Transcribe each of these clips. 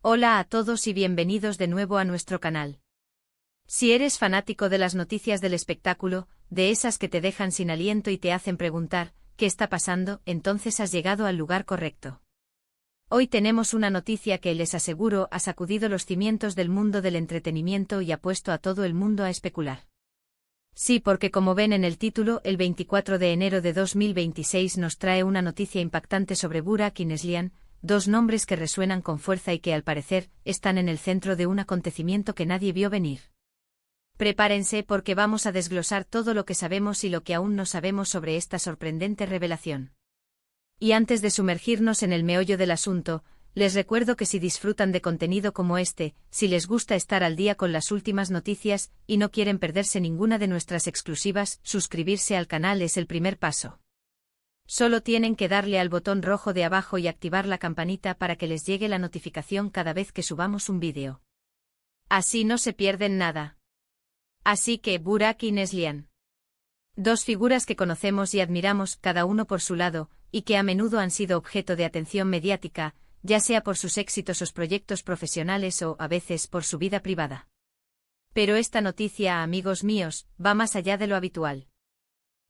Hola a todos y bienvenidos de nuevo a nuestro canal. Si eres fanático de las noticias del espectáculo, de esas que te dejan sin aliento y te hacen preguntar, ¿qué está pasando?, entonces has llegado al lugar correcto. Hoy tenemos una noticia que, les aseguro, ha sacudido los cimientos del mundo del entretenimiento y ha puesto a todo el mundo a especular. Sí, porque como ven en el título, el 24 de enero de 2026 nos trae una noticia impactante sobre Burak y Neslihan, dos nombres que resuenan con fuerza y que al parecer están en el centro de un acontecimiento que nadie vio venir. Prepárense porque vamos a desglosar todo lo que sabemos y lo que aún no sabemos sobre esta sorprendente revelación. Y antes de sumergirnos en el meollo del asunto, les recuerdo que si disfrutan de contenido como este, si les gusta estar al día con las últimas noticias y no quieren perderse ninguna de nuestras exclusivas, suscribirse al canal es el primer paso. Solo tienen que darle al botón rojo de abajo y activar la campanita para que les llegue la notificación cada vez que subamos un vídeo. Así no se pierden nada. Así que, Burak y Neslihan. Dos figuras que conocemos y admiramos, cada uno por su lado, y que a menudo han sido objeto de atención mediática, ya sea por sus exitosos proyectos profesionales o, a veces, por su vida privada. Pero esta noticia, amigos míos, va más allá de lo habitual.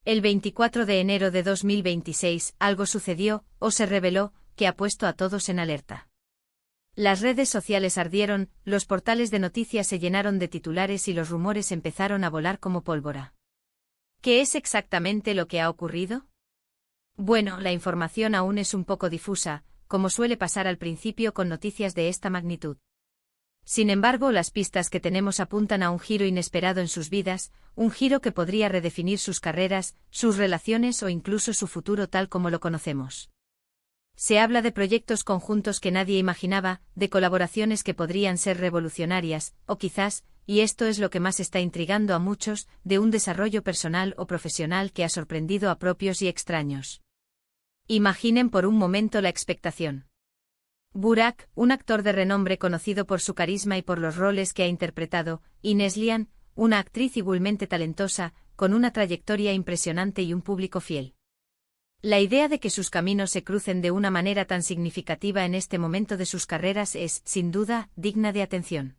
El 24 de enero de 2026, algo sucedió, o se reveló, que ha puesto a todos en alerta. Las redes sociales ardieron, los portales de noticias se llenaron de titulares y los rumores empezaron a volar como pólvora. ¿Qué es exactamente lo que ha ocurrido? Bueno, la información aún es un poco difusa, como suele pasar al principio con noticias de esta magnitud. Sin embargo, las pistas que tenemos apuntan a un giro inesperado en sus vidas, un giro que podría redefinir sus carreras, sus relaciones o incluso su futuro tal como lo conocemos. Se habla de proyectos conjuntos que nadie imaginaba, de colaboraciones que podrían ser revolucionarias, o quizás, y esto es lo que más está intrigando a muchos, de un desarrollo personal o profesional que ha sorprendido a propios y extraños. Imaginen por un momento la expectación. Burak, un actor de renombre conocido por su carisma y por los roles que ha interpretado, y Neslihan, una actriz igualmente talentosa, con una trayectoria impresionante y un público fiel. La idea de que sus caminos se crucen de una manera tan significativa en este momento de sus carreras es, sin duda, digna de atención.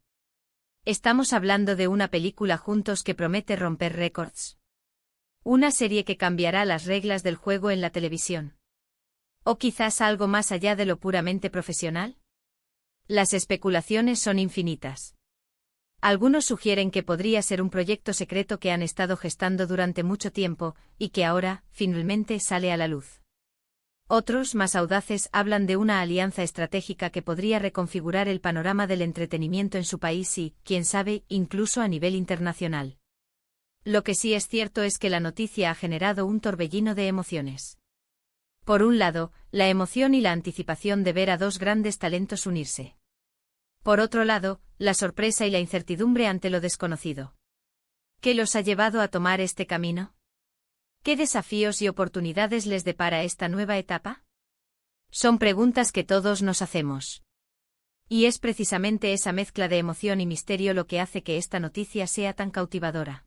Estamos hablando de una película juntos que promete romper récords. Una serie que cambiará las reglas del juego en la televisión. ¿O quizás algo más allá de lo puramente profesional? Las especulaciones son infinitas. Algunos sugieren que podría ser un proyecto secreto que han estado gestando durante mucho tiempo, y que ahora, finalmente, sale a la luz. Otros, más audaces, hablan de una alianza estratégica que podría reconfigurar el panorama del entretenimiento en su país y, quién sabe, incluso a nivel internacional. Lo que sí es cierto es que la noticia ha generado un torbellino de emociones. Por un lado, la emoción y la anticipación de ver a dos grandes talentos unirse. Por otro lado, la sorpresa y la incertidumbre ante lo desconocido. ¿Qué los ha llevado a tomar este camino? ¿Qué desafíos y oportunidades les depara esta nueva etapa? Son preguntas que todos nos hacemos. Y es precisamente esa mezcla de emoción y misterio lo que hace que esta noticia sea tan cautivadora.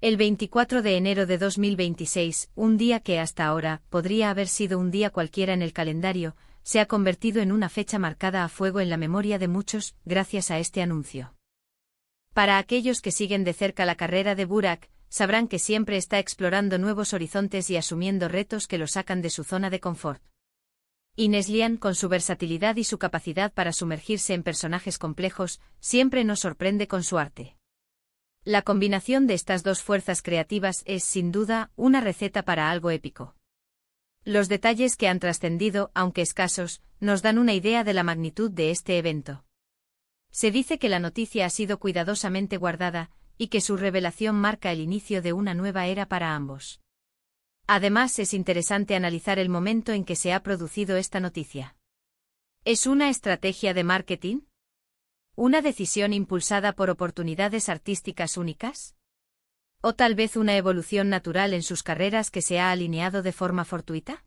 El 24 de enero de 2026, un día que hasta ahora podría haber sido un día cualquiera en el calendario, se ha convertido en una fecha marcada a fuego en la memoria de muchos, gracias a este anuncio. Para aquellos que siguen de cerca la carrera de Burak, sabrán que siempre está explorando nuevos horizontes y asumiendo retos que lo sacan de su zona de confort. Y Neslihan, con su versatilidad y su capacidad para sumergirse en personajes complejos, siempre nos sorprende con su arte. La combinación de estas dos fuerzas creativas es, sin duda, una receta para algo épico. Los detalles que han trascendido, aunque escasos, nos dan una idea de la magnitud de este evento. Se dice que la noticia ha sido cuidadosamente guardada, y que su revelación marca el inicio de una nueva era para ambos. Además, es interesante analizar el momento en que se ha producido esta noticia. ¿Es una estrategia de marketing? ¿Una decisión impulsada por oportunidades artísticas únicas? ¿O tal vez una evolución natural en sus carreras que se ha alineado de forma fortuita?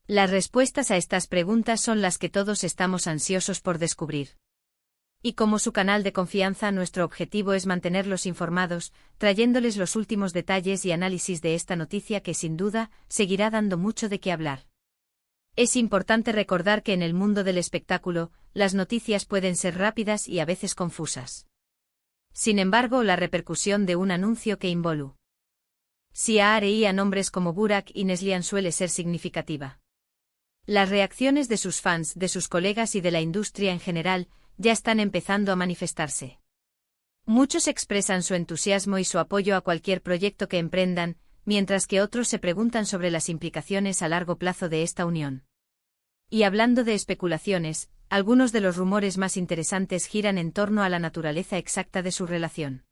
Las respuestas a estas preguntas son las que todos estamos ansiosos por descubrir. Y como su canal de confianza, nuestro objetivo es mantenerlos informados, trayéndoles los últimos detalles y análisis de esta noticia que sin duda seguirá dando mucho de qué hablar. Es importante recordar que en el mundo del espectáculo, las noticias pueden ser rápidas y a veces confusas. Sin embargo, la repercusión de un anuncio que involucra a nombres como Burak y Neslihan suele ser significativa. Las reacciones de sus fans, de sus colegas y de la industria en general, ya están empezando a manifestarse. Muchos expresan su entusiasmo y su apoyo a cualquier proyecto que emprendan, mientras que otros se preguntan sobre las implicaciones a largo plazo de esta unión. Y hablando de especulaciones, algunos de los rumores más interesantes giran en torno a la naturaleza exacta de su relación.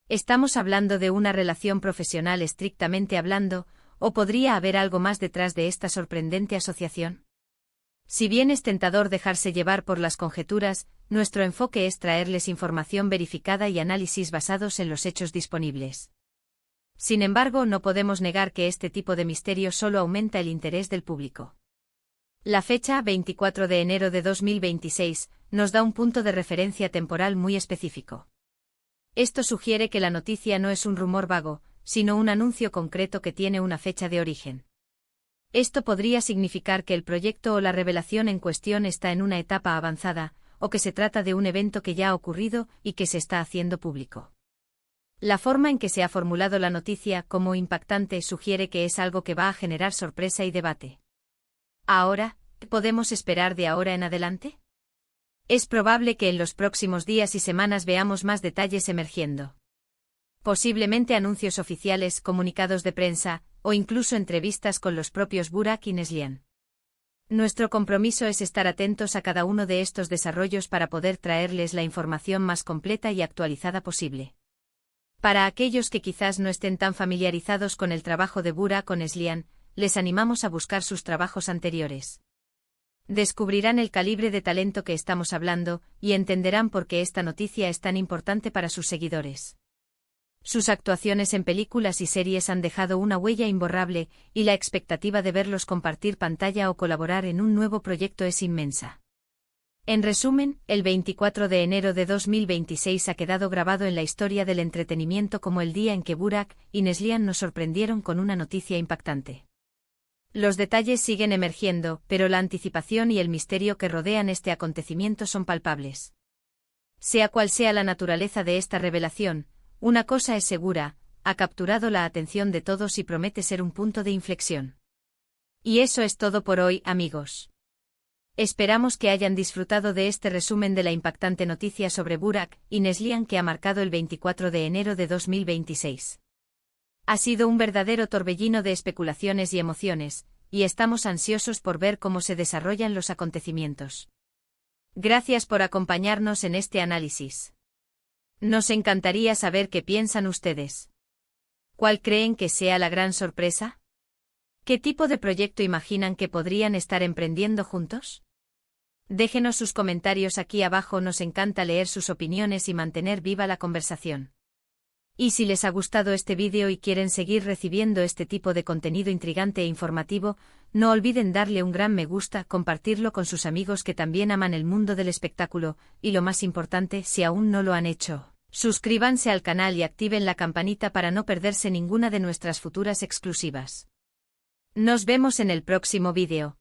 ¿Estamos hablando de una relación profesional estrictamente hablando, o podría haber algo más detrás de esta sorprendente asociación? Si bien es tentador dejarse llevar por las conjeturas, nuestro enfoque es traerles información verificada y análisis basados en los hechos disponibles. Sin embargo, no podemos negar que este tipo de misterio solo aumenta el interés del público. La fecha, 24 de enero de 2026, nos da un punto de referencia temporal muy específico. Esto sugiere que la noticia no es un rumor vago, sino un anuncio concreto que tiene una fecha de origen. Esto podría significar que el proyecto o la revelación en cuestión está en una etapa avanzada, o que se trata de un evento que ya ha ocurrido y que se está haciendo público. La forma en que se ha formulado la noticia como impactante sugiere que es algo que va a generar sorpresa y debate. Ahora, ¿qué podemos esperar de ahora en adelante? Es probable que en los próximos días y semanas veamos más detalles emergiendo. Posiblemente anuncios oficiales, comunicados de prensa, o incluso entrevistas con los propios Burak y Neslihan. Nuestro compromiso es estar atentos a cada uno de estos desarrollos para poder traerles la información más completa y actualizada posible. Para aquellos que quizás no estén tan familiarizados con el trabajo de Burak o Neslihan, les animamos a buscar sus trabajos anteriores. Descubrirán el calibre de talento que estamos hablando, y entenderán por qué esta noticia es tan importante para sus seguidores. Sus actuaciones en películas y series han dejado una huella imborrable, y la expectativa de verlos compartir pantalla o colaborar en un nuevo proyecto es inmensa. En resumen, el 24 de enero de 2026 ha quedado grabado en la historia del entretenimiento como el día en que Burak y Neslihan nos sorprendieron con una noticia impactante. Los detalles siguen emergiendo, pero la anticipación y el misterio que rodean este acontecimiento son palpables. Sea cual sea la naturaleza de esta revelación, una cosa es segura, ha capturado la atención de todos y promete ser un punto de inflexión. Y eso es todo por hoy, amigos. Esperamos que hayan disfrutado de este resumen de la impactante noticia sobre Burak y Neslihan que ha marcado el 24 de enero de 2026. Ha sido un verdadero torbellino de especulaciones y emociones, y estamos ansiosos por ver cómo se desarrollan los acontecimientos. Gracias por acompañarnos en este análisis. Nos encantaría saber qué piensan ustedes. ¿Cuál creen que sea la gran sorpresa? ¿Qué tipo de proyecto imaginan que podrían estar emprendiendo juntos? Déjenos sus comentarios aquí abajo, nos encanta leer sus opiniones y mantener viva la conversación. Y si les ha gustado este vídeo y quieren seguir recibiendo este tipo de contenido intrigante e informativo, no olviden darle un gran me gusta, compartirlo con sus amigos que también aman el mundo del espectáculo, y lo más importante, si aún no lo han hecho, suscríbanse al canal y activen la campanita para no perderse ninguna de nuestras futuras exclusivas. Nos vemos en el próximo vídeo.